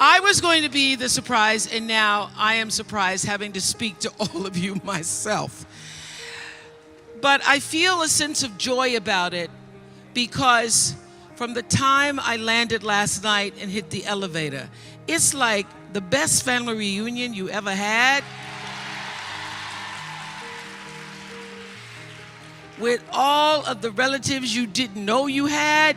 I was going to be the surprise, and now I am surprised having to speak to all of you myself. But I feel a sense of joy about it because from the time I landed last night and hit the elevator, it's like the best family reunion you ever had. With all of the relatives you didn't know you had,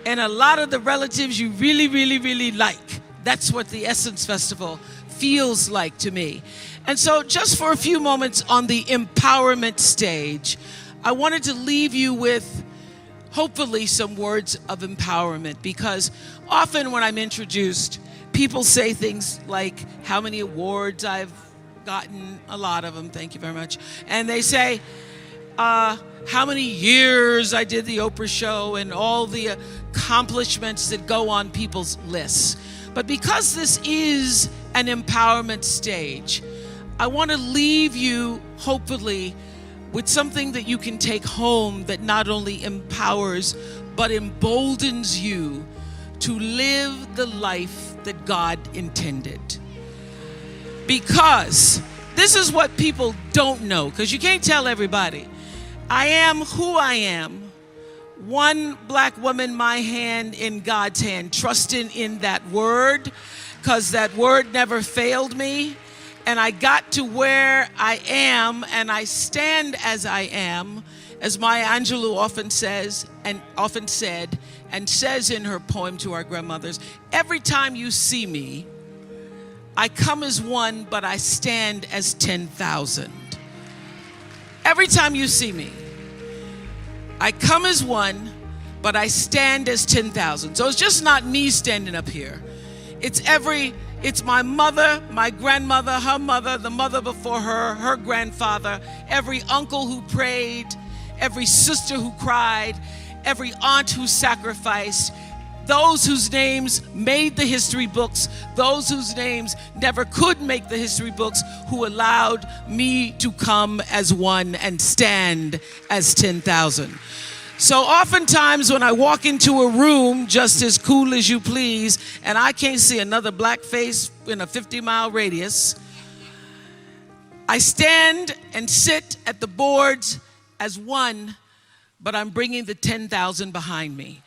and a lot of the relatives you really, really, really like. That's what the Essence Festival feels like to me. And so just for a few moments on the empowerment stage, I wanted to leave you with hopefully some words of empowerment, because often when I'm introduced, people say things like how many awards I've gotten, a lot of them, thank you very much. And they say, how many years I did the Oprah show and all the accomplishments that go on people's lists. But because this is an empowerment stage, I want to leave you, hopefully, with something that you can take home that not only empowers, but emboldens you to live the life that God intended. Because this is what people don't know, because you can't tell everybody. I am who I am, one black woman, my hand in God's hand, trusting in that word, because that word never failed me. And I got to where I am, and I stand as I am, as Maya Angelou often says, and often said, and says in her poem to our grandmothers, every time you see me, I come as one, but I stand as 10,000. Every time you see me, I come as one, but I stand as 10,000. So it's just not me standing up here. It's my mother, my grandmother, her mother, the mother before her, her grandfather, every uncle who prayed, every sister who cried, every aunt who sacrificed, those whose names made the history books, those whose names never could make the history books, who allowed me to come as one and stand as 10,000. So oftentimes when I walk into a room just as cool as you please, and I can't see another black face in a 50-mile radius, I stand and sit at the boards as one, but I'm bringing the 10,000 behind me.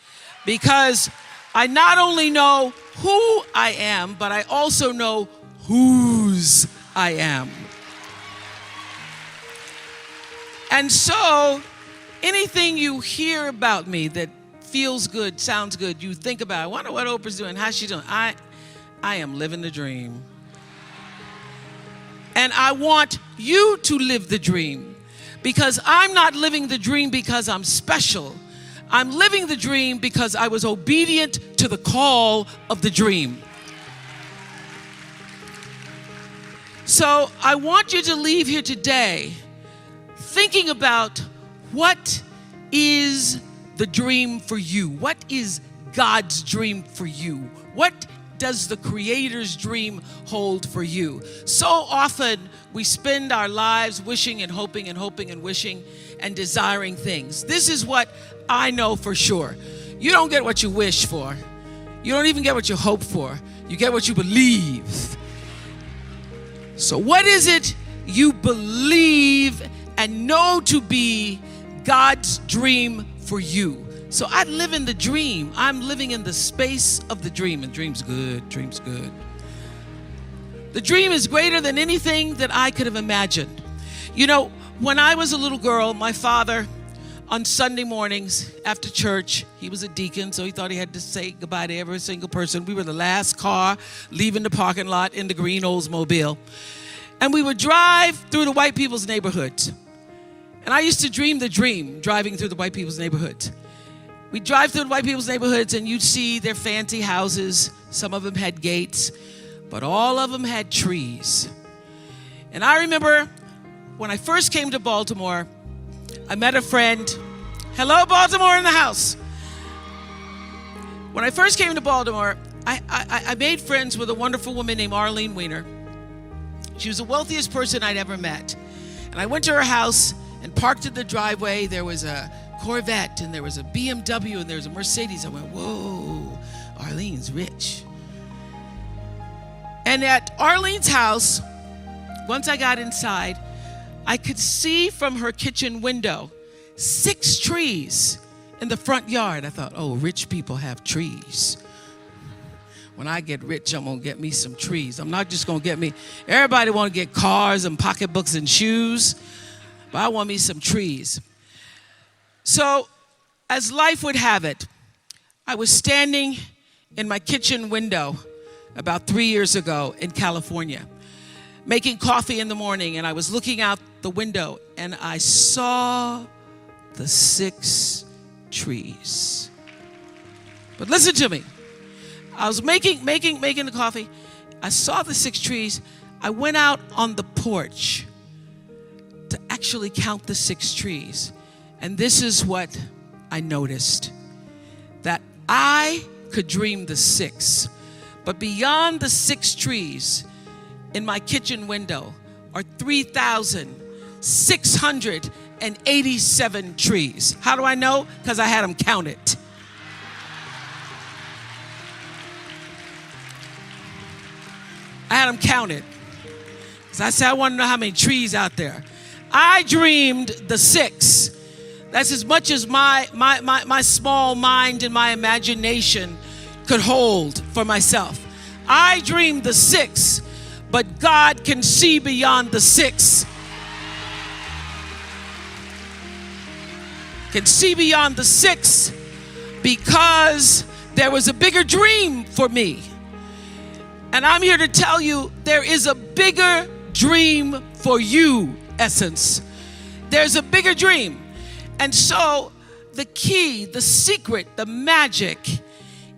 Because I not only know who I am, but I also know whose I am. And so anything you hear about me that feels good, sounds good, you think about, I wonder what Oprah's doing, how's she doing? I am living the dream. And I want you to live the dream, because I'm not living the dream because I'm special. I'm living the dream because I was obedient to the call of the dream. So I want you to leave here today thinking about what is the dream for you? What is God's dream for you? What does the Creator's dream hold for you? So often we spend our lives wishing and hoping and hoping and wishing and desiring things. This is what I know for sure. You don't get what you wish for. You don't even get what you hope for. You get what you believe. So what is it you believe and know to be God's dream for you? So I live in the dream. I'm living in the space of the dream. And dream's good, dream's good. The dream is greater than anything that I could have imagined. You know, when I was a little girl, my father, on Sunday mornings after church, he was a deacon, so he thought he had to say goodbye to every single person. We were the last car leaving the parking lot in the green Oldsmobile. And we would drive through the white people's neighborhoods. And I used to dream the dream, driving through the white people's neighborhoods. We'd drive through the white people's neighborhoods and you'd see their fancy houses. Some of them had gates, but all of them had trees. And I remember when I first came to Baltimore, I met a friend. Hello, Baltimore in the house. When I first came to Baltimore, I made friends with a wonderful woman named Arlene Weiner. She was the wealthiest person I'd ever met. And I went to her house and parked in the driveway. There was a Corvette and there was a BMW and there was a Mercedes. I went, whoa, Arlene's rich. And at Arlene's house, once I got inside, I could see from her kitchen window 6 trees in the front yard. I thought, oh, rich people have trees. When I get rich, I'm going to get me some trees. I'm not just going to get me, everybody want to get cars and pocketbooks and shoes, but I want me some trees. So, as life would have it, I was standing in my kitchen window about 3 years ago in California, making coffee in the morning, and I was looking out the window, and I saw the 6 trees. But listen to me. I was making the coffee. I saw the 6 trees. I went out on the porch to actually count the 6 trees. And this is what I noticed. That I could dream the 6. But beyond the 6 trees in my kitchen window are 3,687 trees. How do I know? Because I had them counted. I had them counted. So I said, I want to know how many trees out there. I dreamed the 6. That's as much as my small mind and my imagination could hold for myself. I dreamed the 6, but God can see beyond the 6. Can see beyond the 6 because there was a bigger dream for me. And I'm here to tell you there is a bigger dream for you, Essence. There's a bigger dream. And so the key, the secret, the magic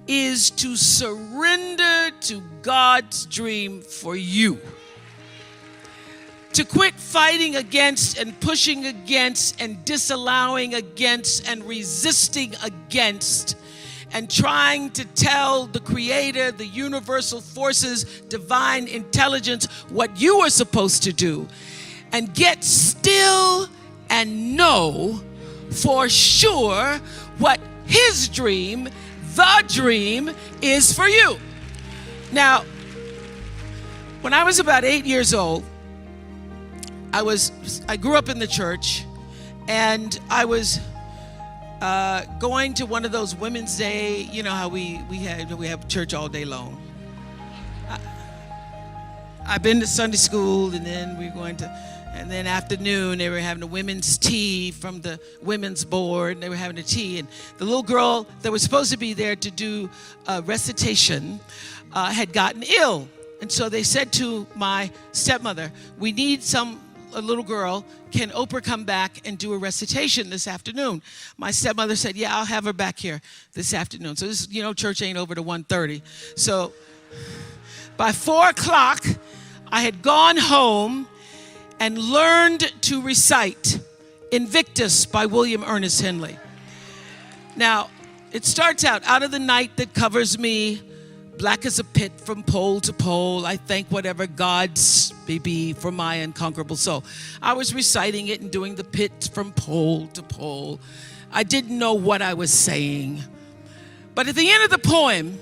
is to surrender to God's dream for you. To quit fighting against and pushing against and disallowing against and resisting against and trying to tell the Creator, the universal forces, divine intelligence, what you are supposed to do, and get still and know for sure what His dream, the dream, is for you. Now, when I was about 8 years old, I grew up in the church, and I was going to one of those Women's Day, you know how we have church all day long. I've been to Sunday school, and then we're going to, and then afternoon they were having a women's tea from the women's board, and they were having a tea, and the little girl that was supposed to be there to do a recitation had gotten ill, and so they said to my stepmother, we need a little girl, can Oprah come back and do a recitation this afternoon? My stepmother said, yeah, I'll have her back here this afternoon. So this, church ain't over to 1:30. So by 4 o'clock, I had gone home and learned to recite Invictus by William Ernest Henley. Now, it starts out of the night that covers me, black as a pit from pole to pole, I thank whatever gods may be for my unconquerable soul. I was reciting it and doing the pit from pole to pole. I didn't know what I was saying. But at the end of the poem,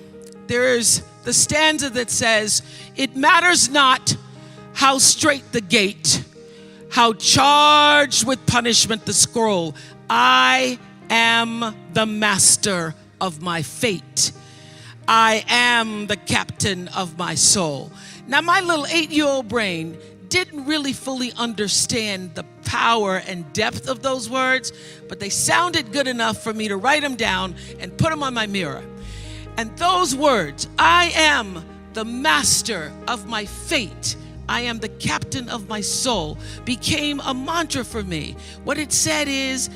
there is the stanza that says, it matters not how straight the gate, how charged with punishment the scroll, I am the master of my fate. I am the captain of my soul. Now, my little 8-year-old brain didn't really fully understand the power and depth of those words, but they sounded good enough for me to write them down and put them on my mirror. And those words, I am the master of my fate, I am the captain of my soul, became a mantra for me. What it said is,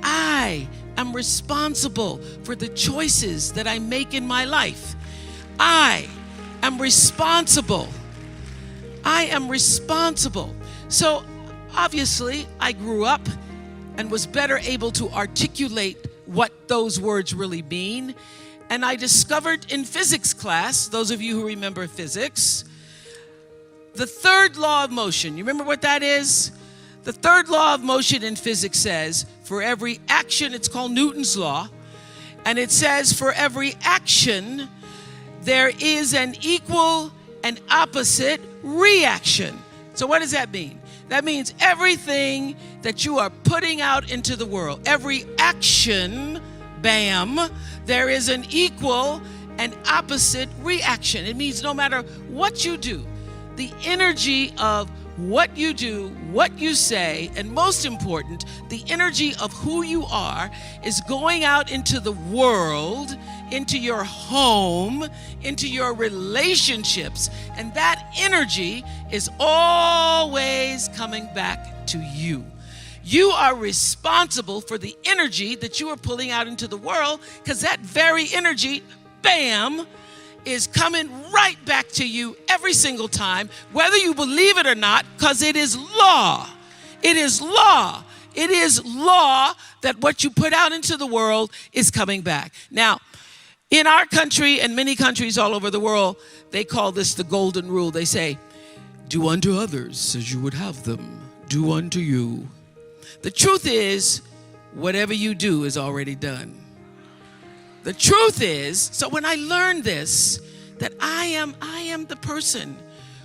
I am responsible for the choices that I make in my life. I am responsible. I am responsible. So obviously I grew up and was better able to articulate what those words really mean. And I discovered in physics class, those of you who remember physics, the third law of motion. You remember what that is? The third law of motion in physics says, for every action, it's called Newton's law, and it says for every action, there is an equal an opposite reaction. So what does that mean? That means everything that you are putting out into the world, every action, bam, there is an equal and opposite reaction. It means no matter what you do, the energy of what you do, what you say, and most important, the energy of who you are is going out into the world, into your home, into your relationships, and that energy is always coming back to you. You are responsible for the energy that you are pulling out into the world, because that very energy, bam, is coming right back to you every single time, whether you believe it or not, because it is law. It is law. It is law that what you put out into the world is coming back. Now, in our country and many countries all over the world, they call this the golden rule. They say, do unto others as you would have them do unto you. The truth is, whatever you do is already done. The truth is, so when I learned this, that I am the person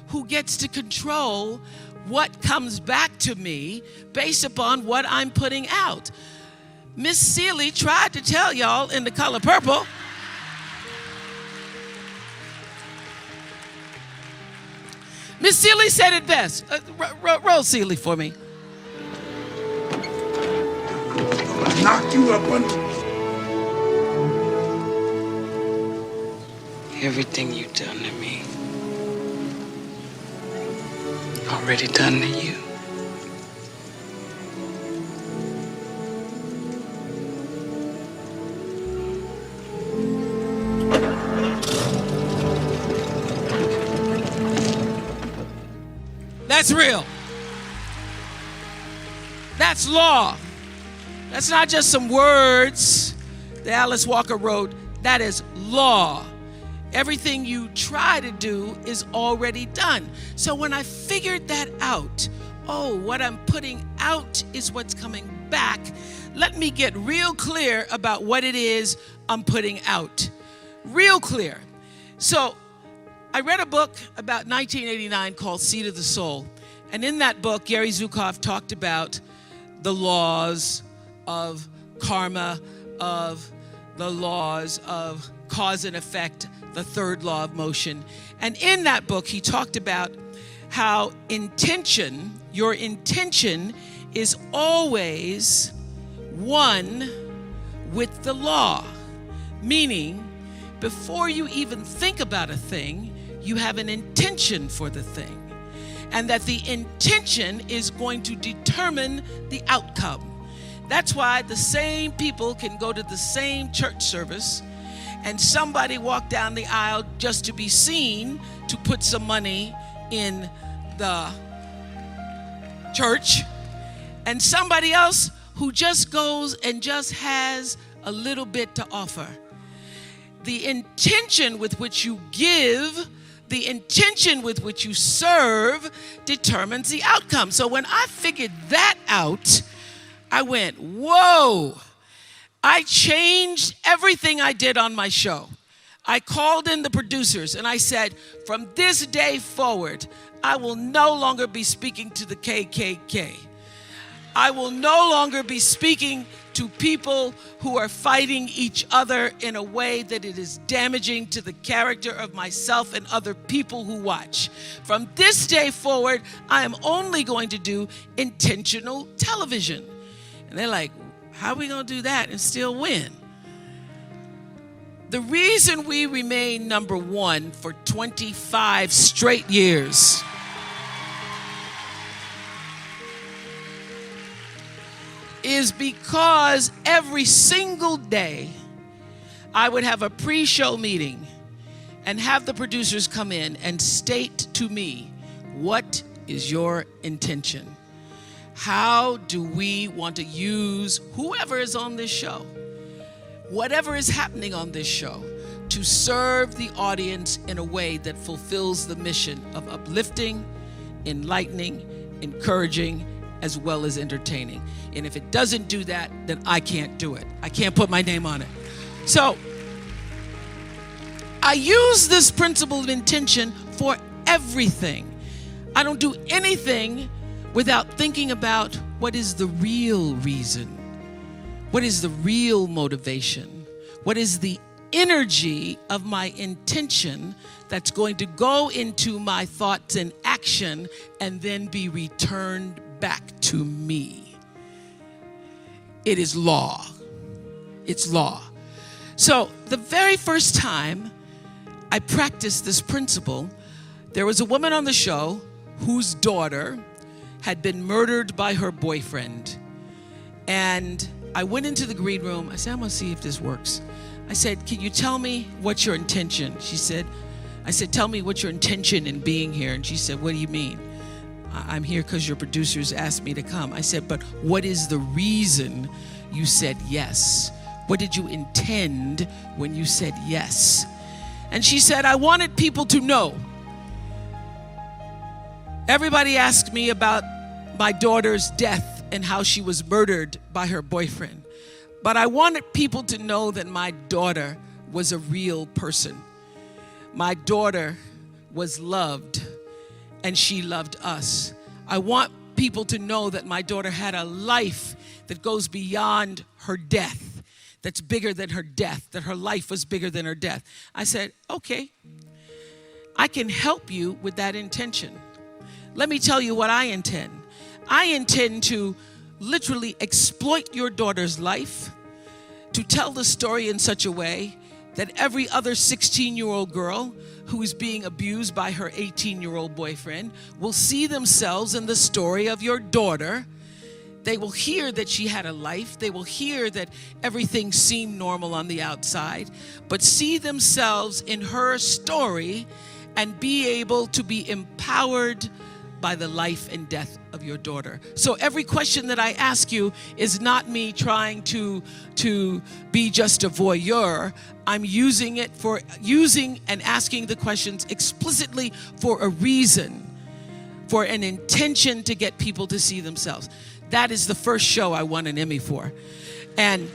who gets to control what comes back to me based upon what I'm putting out. Miss Seeley tried to tell y'all in The Color Purple. Miss Seeley said it best. Roll Seeley for me. I'll knock you up under. Everything you've done to me, already done to you. That's real. That's law. That's not just some words that Alice Walker wrote. That is law. Everything you try to do is already done. So when I figured that out, what I'm putting out is what's coming back, let me get real clear about what it is I'm putting out. Real clear. So I read a book about 1989 called Seed of the Soul. And in that book, Gary Zukav talked about the laws of karma, of the laws of cause and effect, the third law of motion. And in that book, he talked about how your intention is always one with the law. Meaning, before you even think about a thing, you have an intention for the thing. And that the intention is going to determine the outcome. That's why the same people can go to the same church service and somebody walk down the aisle just to be seen to put some money in the church, and somebody else who just goes and just has a little bit to offer. The intention with which you give, the intention with which you serve determines the outcome. So when I figured that out, I went, whoa. I changed everything I did on my show. I called in the producers and I said, from this day forward, I will no longer be speaking to the KKK. I will no longer be speaking to people who are fighting each other in a way that it is damaging to the character of myself and other people who watch. From this day forward, I am only going to do intentional television. And they're like, how are we going to do that and still win? The reason we remain number one for 25 straight years is because every single day I would have a pre-show meeting and have the producers come in and state to me, what is your intention? How do we want to use whoever is on this show, whatever is happening on this show, to serve the audience in a way that fulfills the mission of uplifting, enlightening, encouraging, as well as entertaining. And if it doesn't do that, then I can't do it. I can't put my name on it. So I use this principle of intention for everything. I don't do anything without thinking about what is the real reason. What is the real motivation? What is the energy of my intention that's going to go into my thoughts and action and then be returned back to me? It is law. It's law. So the very first time I practiced this principle, there was a woman on the show whose daughter had been murdered by her boyfriend. And I went into the green room. I said, I'm gonna see if this works. I said, can you tell me what's your intention? I said, tell me what's your intention in being here. And she said, what do you mean? I'm here because your producers asked me to come. I said, but what is the reason you said yes? What did you intend when you said yes? And she said, I wanted people to know. Everybody asked me about my daughter's death and how she was murdered by her boyfriend. But I wanted people to know that my daughter was a real person. My daughter was loved, and she loved us. I want people to know that my daughter had a life that goes beyond her death, that's bigger than her death, that her life was bigger than her death. I said, okay, I can help you with that intention. Let me tell you what I intend. I intend to literally exploit your daughter's life, to tell the story in such a way that every other 16-year-old girl who is being abused by her 18-year-old boyfriend will see themselves in the story of your daughter. They will hear that she had a life. They will hear that everything seemed normal on the outside, but see themselves in her story and be able to be empowered by the life and death of your daughter. So every question that I ask you is not me trying to be just a voyeur. I'm using and asking the questions explicitly for a reason, for an intention to get people to see themselves. That is the first show I won an Emmy for. And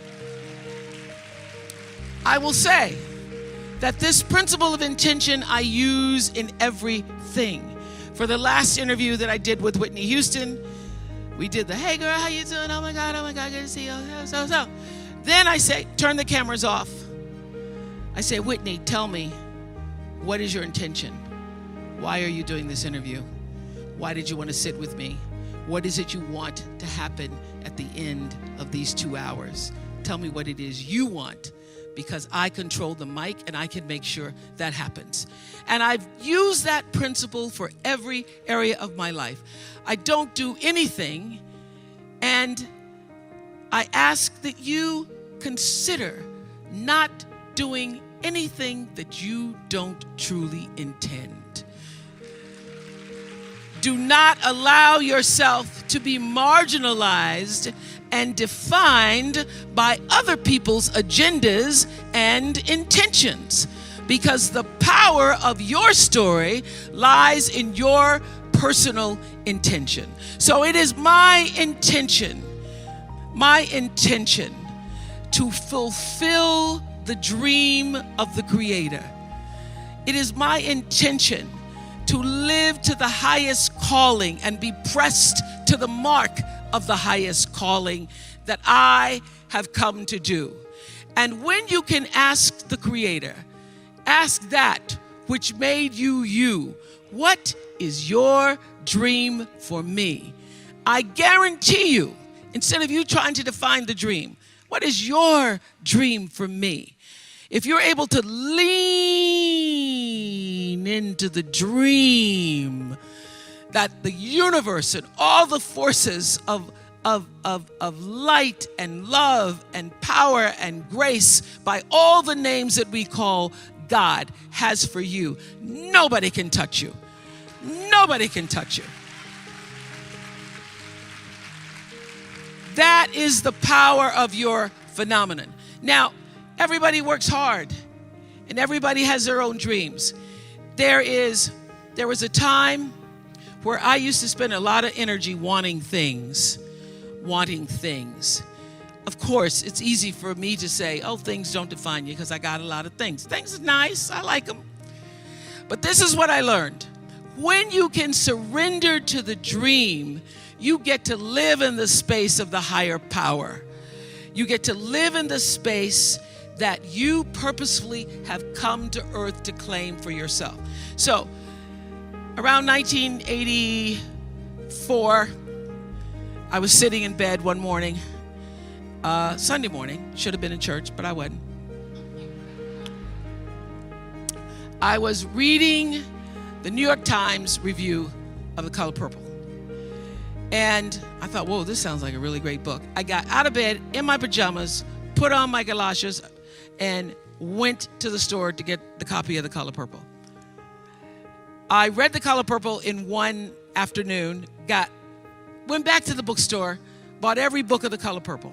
I will say that this principle of intention I use in everything. For the last interview that I did with Whitney Houston, we did the, hey girl, how you doing? Oh my God, good to see you. So. Then I say, turn the cameras off. I say, Whitney, tell me, what is your intention? Why are you doing this interview? Why did you want to sit with me? What is it you want to happen at the end of these 2 hours? Tell me what it is you want, because I control the mic and I can make sure that happens. And I've used that principle for every area of my life. I don't do anything, and I ask that you consider not doing anything that you don't truly intend. Do not allow yourself to be marginalized and defined by other people's agendas and intentions, because the power of your story lies in your personal intention. So it is my intention to fulfill the dream of the Creator. It is my intention to live to the highest calling and be pressed to the mark of the highest calling that I have come to do. And when you can ask the Creator, ask that which made you you, what is your dream for me? I guarantee you, instead of you trying to define the dream, what is your dream for me? If you're able to lean into the dream that the universe and all the forces of light and love and power and grace, by all the names that we call God, has for you, nobody can touch you. Nobody can touch you. That is the power of your phenomenon. Now, everybody works hard and everybody has their own dreams. There was a time where I used to spend a lot of energy wanting things. Of course, it's easy for me to say, oh, things don't define you because I got a lot of things. Things are nice, I like them. But this is what I learned. when you can surrender to the dream, you get to live in the space of the higher power. You get to live in the space that you purposefully have come to earth to claim for yourself. So, around 1984, I was sitting in bed one morning, Sunday morning, should have been in church, but I wasn't. I was reading the New York Times review of The Color Purple. And I thought, whoa, this sounds like a really great book. I got out of bed in my pajamas, put on my galoshes, and went to the store to get the copy of The Color Purple. I read The Color Purple in one afternoon, went back to the bookstore, bought every book of The Color Purple.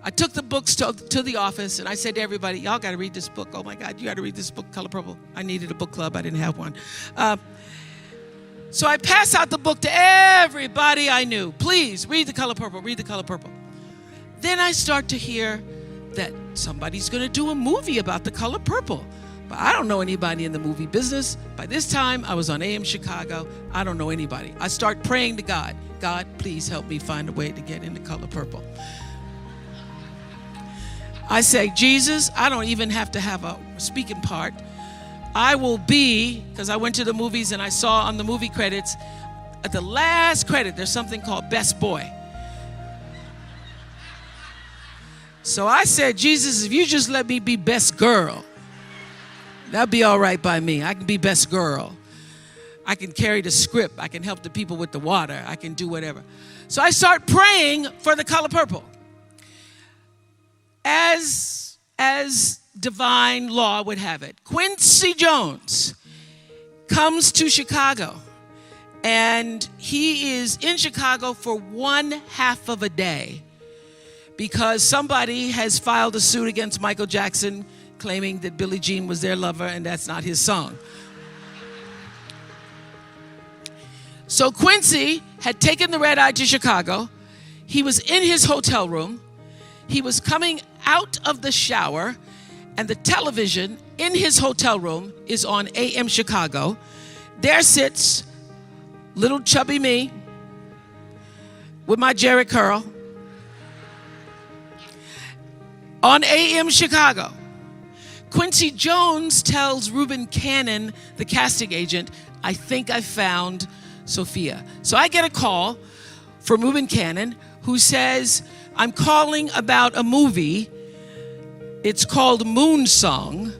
I took the books to the office, and I said to everybody, y'all got to read this book. Oh, my God, you got to read this book, Color Purple. I needed a book club. I didn't have one. So I passed out the book to everybody I knew. Please, read The Color Purple, read The Color Purple. Then I start to hear that somebody's going to do a movie about The Color Purple. But I don't know anybody in the movie business. By this time, I was on AM Chicago. I don't know anybody. I start praying to God. God, please help me find a way to get into Color Purple. I say, Jesus, I don't even have to have a speaking part. I will be, because I went to the movies and I saw on the movie credits, at the last credit, there's something called Best Boy. So I said, Jesus, if you just let me be best girl, that'd be all right by me. I can be best girl. I can carry the script. I can help the people with the water. I can do whatever. So I start praying for The Color Purple. As divine law would have it, Quincy Jones comes to Chicago, and he is in Chicago for 1/2 of a day because somebody has filed a suit against Michael Jackson claiming that Billie Jean was their lover and that's not his song. So Quincy had taken the red eye to Chicago. He was in his hotel room. He was coming out of the shower, and the television in his hotel room is on AM Chicago. There sits little chubby me with my Jerry curl on AM Chicago. Quincy Jones tells Reuben Cannon, the casting agent, I think I found Sophia. So I get a call from Reuben Cannon who says, I'm calling about a movie. It's called Moon Song.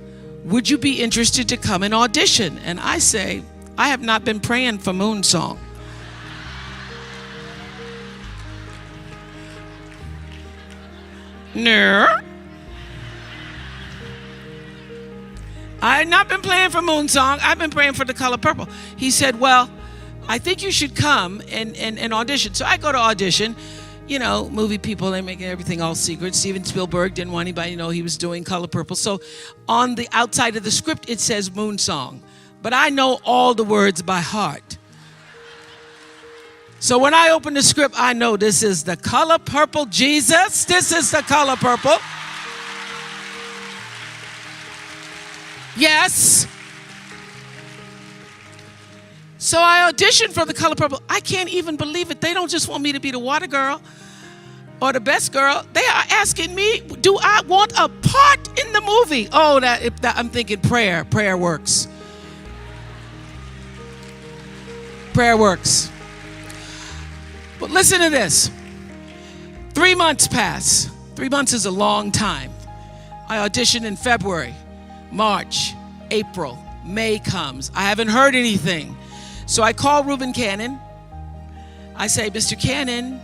Would you be interested to come and audition? And I say, I have not been praying for Moon Song. No. I had not been praying for Moon Song. I've been praying for The Color Purple. He said, well, I think you should come and audition. So I go to audition. You know, movie people, they make everything all secret. Steven Spielberg didn't want anybody to know he was doing Color Purple. So on the outside of the script, it says Moon Song. But I know all the words by heart. So when I open the script, I know this is The Color Purple, Jesus. This is The Color Purple. Yes. So I auditioned for The Color Purple. I can't even believe it. They don't just want me to be the water girl or the best girl. They are asking me, do I want a part in the movie? Oh, I'm thinking prayer. Prayer works. Prayer works. But listen to this. 3 months pass. 3 months is a long time. I auditioned in February, March, April, May comes. I haven't heard anything. So I call Reuben Cannon. I say, Mr. Cannon,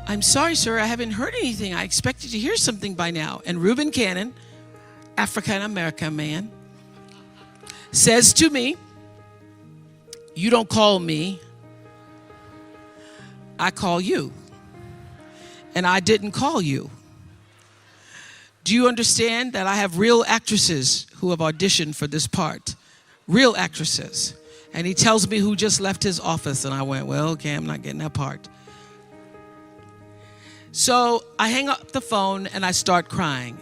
I'm sorry, sir, I haven't heard anything. I expected to hear something by now. And Reuben Cannon, African-American man, says to me, you don't call me, I call you. And I didn't call you. Do you understand that I have real actresses who have auditioned for this part? Real actresses. And he tells me who just left his office. And I went, well, okay, I'm not getting that part. So I hang up the phone and I start crying.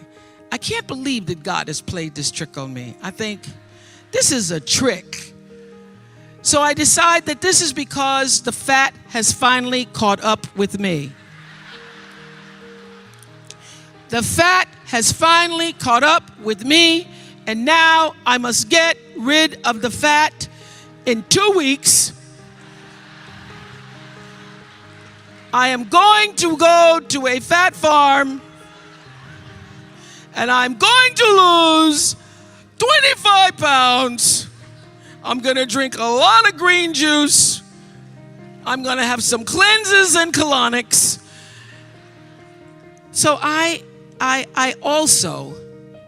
I can't believe that God has played this trick on me. I think this is a trick. So I decide that this is because the fat has finally caught up with me. The fat has finally caught up with me, and now I must get rid of the fat in 2 weeks. I am going to go to a fat farm, and I'm going to lose 25 pounds. I'm going to drink a lot of green juice. I'm going to have some cleanses and colonics. So I also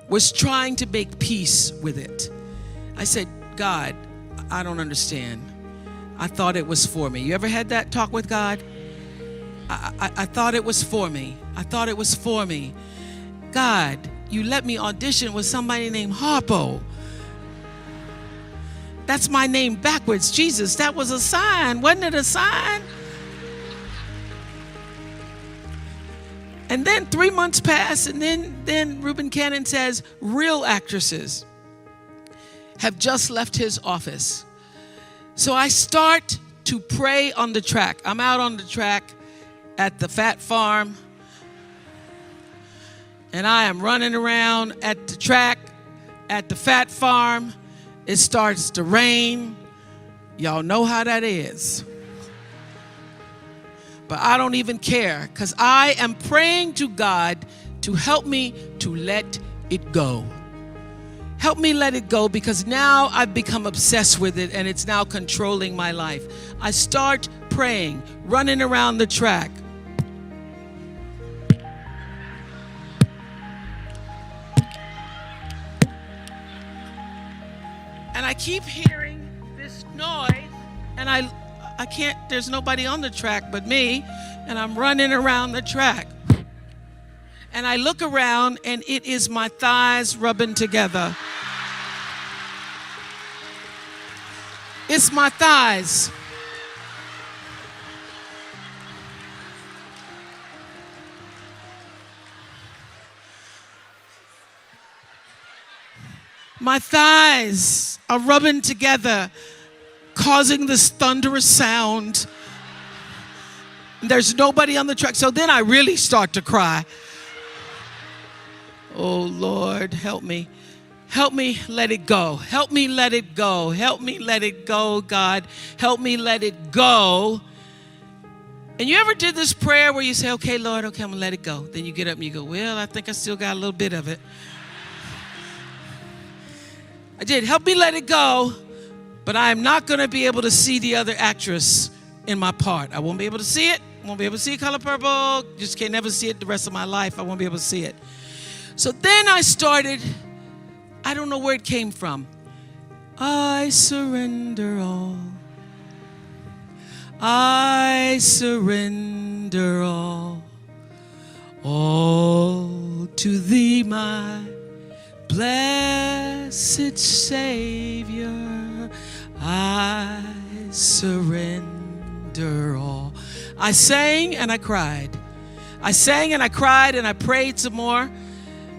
was trying to make peace with it. I said, God, I don't understand. I thought it was for me. You ever had that talk with God? I thought it was for me. I thought it was for me. God, you let me audition with somebody named Harpo. That's my name backwards. Jesus, that was a sign. Wasn't it a sign? And then 3 months pass, and then Reuben Cannon says, real actresses have just left his office. So I start to pray on the track. I'm out on the track at the fat farm, and I am running around at the track at the fat farm. It starts to rain. Y'all know how that is. But I don't even care, because I am praying to God to help me to let it go. Help me let it go, because now I've become obsessed with it and it's now controlling my life. I start praying, running around the track. And I keep hearing this noise, and I can't, there's nobody on the track but me, and I'm running around the track. And I look around, and it is my thighs rubbing together. It's my thighs. My thighs are rubbing together, causing this thunderous sound. There's nobody on the track. So then I really start to cry. Oh, Lord, help me. Help me let it go. Help me let it go. Help me let it go, God. Help me let it go. And you ever did this prayer where you say, okay, Lord, okay, I'm going to let it go. Then you get up and you go, well, I think I still got a little bit of it. I did. Help me let it go, but I am not going to be able to see the other actress in my part. I won't be able to see it. I won't be able to see Color Purple. Just can't never see it the rest of my life. I won't be able to see it. So then I started, I don't know where it came from. I surrender all. I surrender all to thee, my blessed Savior. I surrender all. I sang and I cried. I sang and I cried and I prayed some more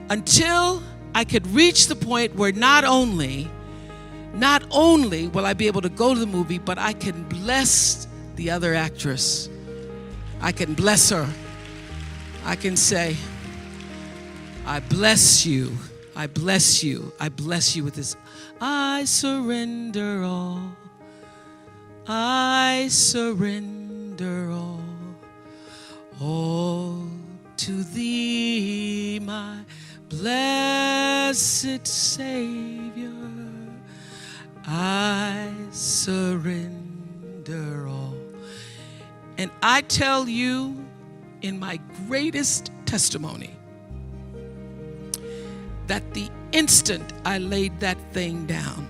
until I could reach the point where not only will I be able to go to the movie, but I can bless the other actress. I can bless her. I can say, I bless you. I bless you. I bless you with this. I surrender all. I surrender all to thee, my blessed Savior. I surrender all. And I tell you, in my greatest testimony, that the instant I laid that thing down,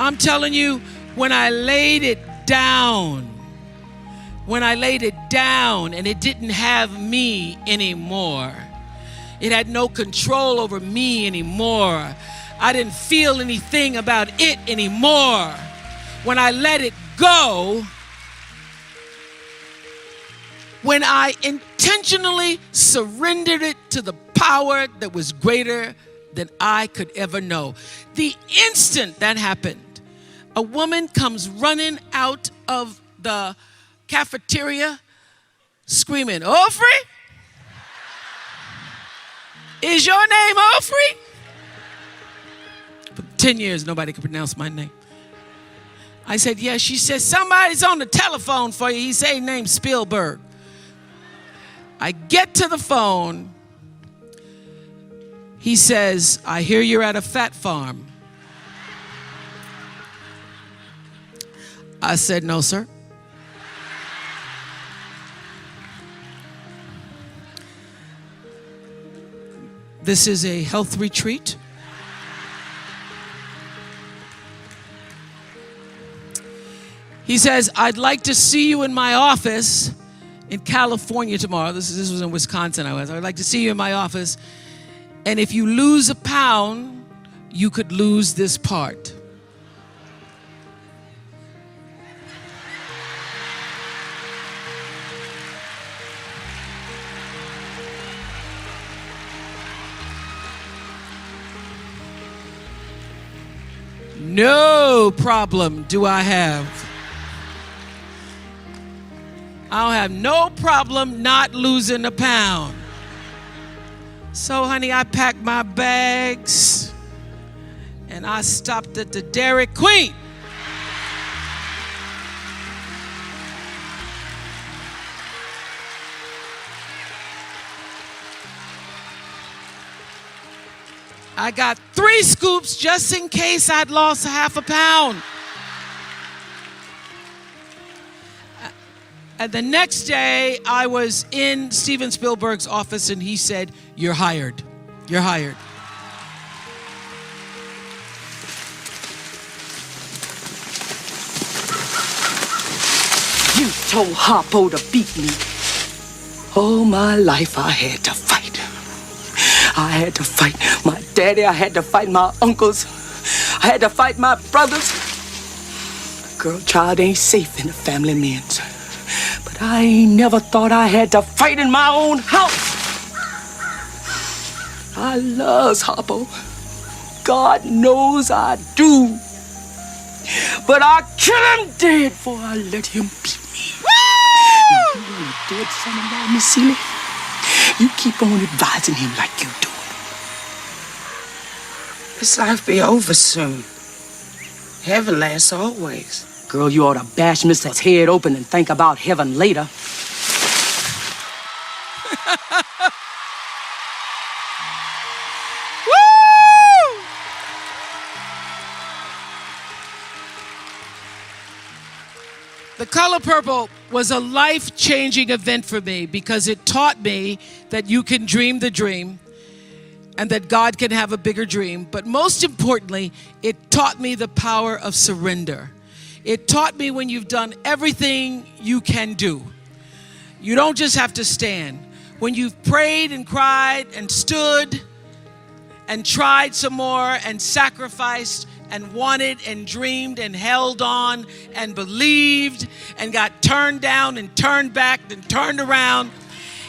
I'm telling you, when I laid it down and it didn't have me anymore, it had no control over me anymore. I didn't feel anything about it anymore. When I let it go, when I intentionally surrendered it to the power that was greater than I could ever know. The instant that happened, a woman comes running out of the cafeteria screaming, Winfrey? Is your name Winfrey? For 10 years, nobody could pronounce my name. I said, yes. She said, somebody's on the telephone for you. He said his name's Spielberg. I get to the phone. He says, I hear you're at a fat farm. I said, no, sir. This is a health retreat. He says, I'd like to see you in my office in California tomorrow. This was in Wisconsin I'd like to see you in my office. And if you lose a pound, you could lose this part. No problem do I have. I don't have no problem not losing a pound. So, honey, I packed my bags and I stopped at the Dairy Queen. I got 3 scoops just in case I'd lost half a pound. And the next day, I was in Steven Spielberg's office, and he said, you're hired. You're hired. You told Harpo to beat me. All my life, I had to fight. I had to fight my daddy. I had to fight my uncles. I had to fight my brothers. Girl, child ain't safe in the family men's. But I ain't never thought I had to fight in my own house. I loves Harpo. God knows I do. But I kill him dead before I let him beat me. Now, you want a dead son-in-law, Miss Seeley? You keep on advising him like you do. This life be over soon. Heaven lasts always. Girl, you ought to bash Mr.'s head open and think about heaven later. Woo! The Color Purple was a life-changing event for me because it taught me that you can dream the dream and that God can have a bigger dream. But most importantly, it taught me the power of surrender. It taught me when you've done everything you can do, you don't just have to stand. When you've prayed and cried and stood and tried some more and sacrificed and wanted and dreamed and held on and believed and got turned down and turned back and turned around,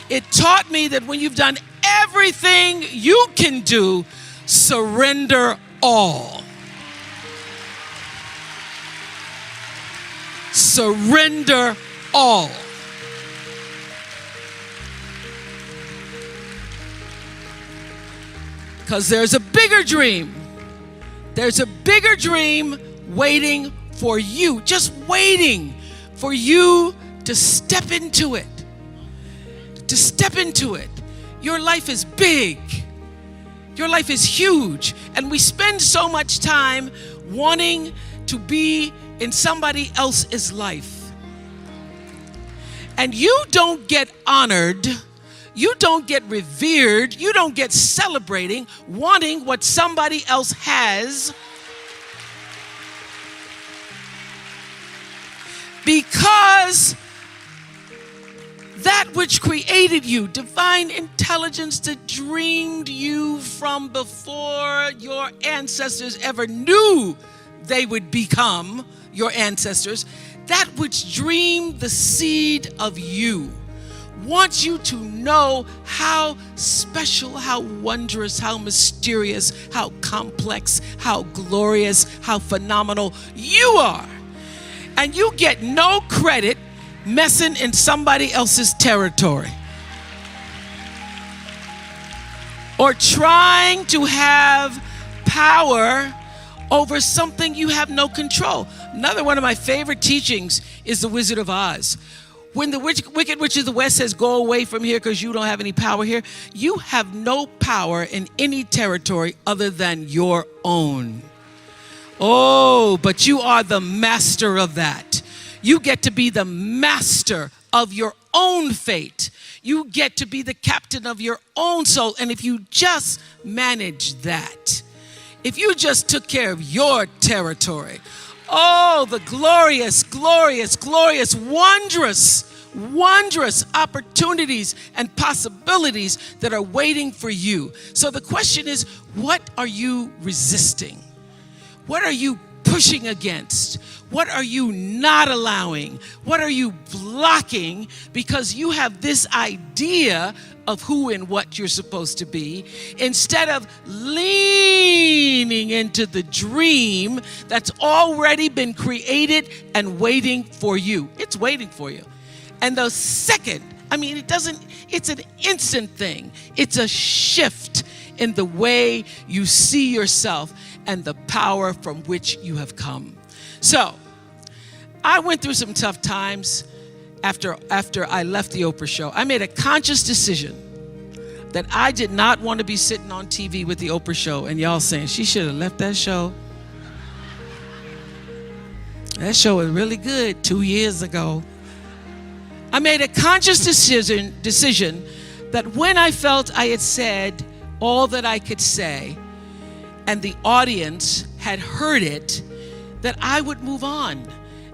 it taught me that when you've done everything you can do, surrender all. Surrender all. Because there's a bigger dream. There's a bigger dream waiting for you, just waiting for you to step into it. To step into it. Your life is big. Your life is huge. And we spend so much time wanting to be in somebody else's life. And you don't get honored, you don't get revered, you don't get celebrating wanting what somebody else has, because that which created you, divine intelligence that dreamed you from before your ancestors ever knew they would become your ancestors, that which dreamed the seed of you wants you to know how special, how wondrous, how mysterious, how complex, how glorious, how phenomenal you are. And you get no credit messing in somebody else's territory or trying to have power over something you have no control. Another one of my favorite teachings is The Wizard of Oz. When the Wicked Witch of the West says, go away from here because you don't have any power here, you have no power in any territory other than your own. Oh, but you are the master of that. You get to be the master of your own fate. You get to be the captain of your own soul. And if you just manage that, if you just took care of your territory, oh, the glorious, glorious, glorious, wondrous opportunities and possibilities that are waiting for you. So the question is, what are you resisting? What are you pushing against? What are you not allowing? What are you blocking because you have this idea of who and what you're supposed to be, instead of leaning into the dream that's already been created and waiting for you. It's waiting for you. And the second, it's an instant thing. It's a shift in the way you see yourself and the power from which you have come. So, I went through some tough times after I left the Oprah show. I made a conscious decision that I did not want to be sitting on TV with the Oprah show and y'all saying she should have left that show. That show was really good 2 years ago. I made a conscious decision that when I felt I had said all that I could say and the audience had heard it, that I would move on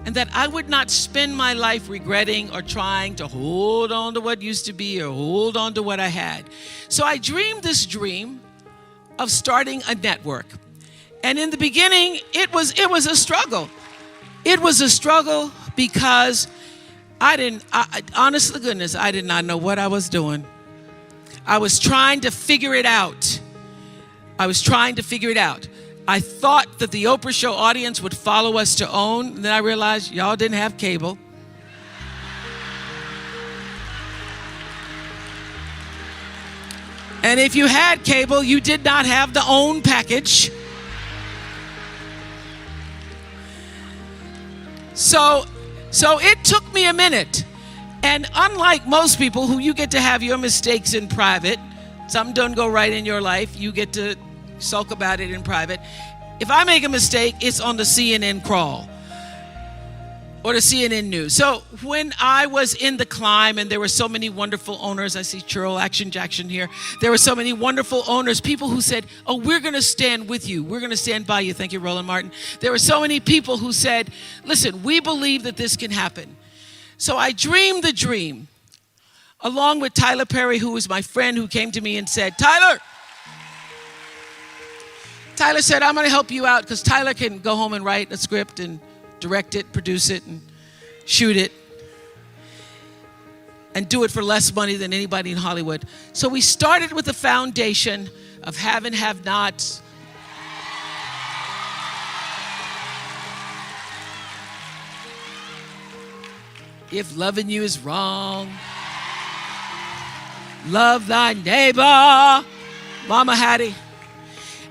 and that I would not spend my life regretting or trying to hold on to what used to be or hold on to what I had. So I dreamed this dream of starting a network. And in the beginning, it was a struggle. It was a struggle because honest to goodness, I did not know what I was doing. I was trying to figure it out. I thought that the Oprah show audience would follow us to OWN. And then I realized y'all didn't have cable. And if you had cable, you did not have the OWN package. So it took me a minute. And unlike most people who you get to have your mistakes in private, something don't go right in your life, you get to sulk about it in private. If I make a mistake, it's on the CNN crawl or the CNN news. So when I was in the climb and there were so many wonderful owners, I see Churl Action Jackson here. There were so many wonderful owners, people who said, oh, we're going to stand with you. We're going to stand by you. Thank you, Roland Martin. There were so many people who said, listen, we believe that this can happen. So I dreamed the dream along with Tyler Perry, who was my friend, who came to me and said, Tyler said, I'm going to help you out because Tyler can go home and write a script and direct it, produce it, and shoot it, and do it for less money than anybody in Hollywood. So we started with the foundation of have and have nots. If loving you is wrong, love thy neighbor, Mama Hattie.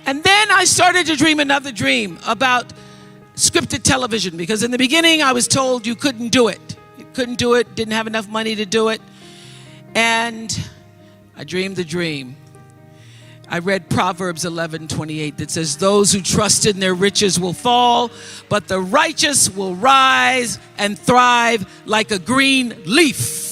And then I started to dream another dream about scripted television, because in the beginning I was told you couldn't do it. You couldn't do it, didn't have enough money to do it. And I dreamed the dream. I read Proverbs 11:28 that says, those who trust in their riches will fall, but the righteous will rise and thrive like a green leaf.